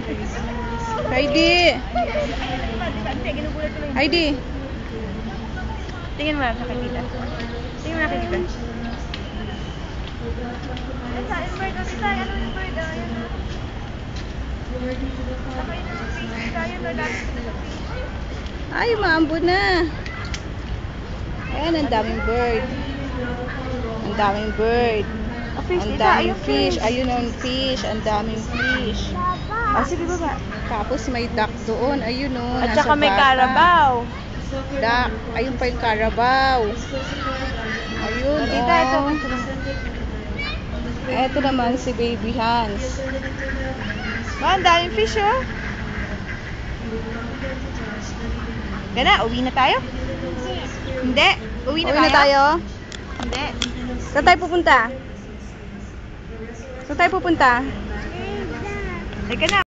Heidi! Heidi! Tingin mo lang nakikita. Tingin mo nakikita. Ano yung bird? Ayan na. Nakain na ang fish tayo na dati sa fish. Ay, maambo na. Ayan, ang daming bird. Ang daming bird. Ang daming fish. Ayun ang fish. Ang daming fish. Ah, sige baba. Tapos may duck doon. Ayun o. At saka may carabao. Duck. Ayun pa yung carabao. Ayun o. Tita, ito. Ito naman si Baby Hans. Ang daming fish oh. Gana, uwi na tayo? Hindi. Uwi na tayo? Hindi. Saan tayo pupunta? Saan tayo pupunta? Teka na.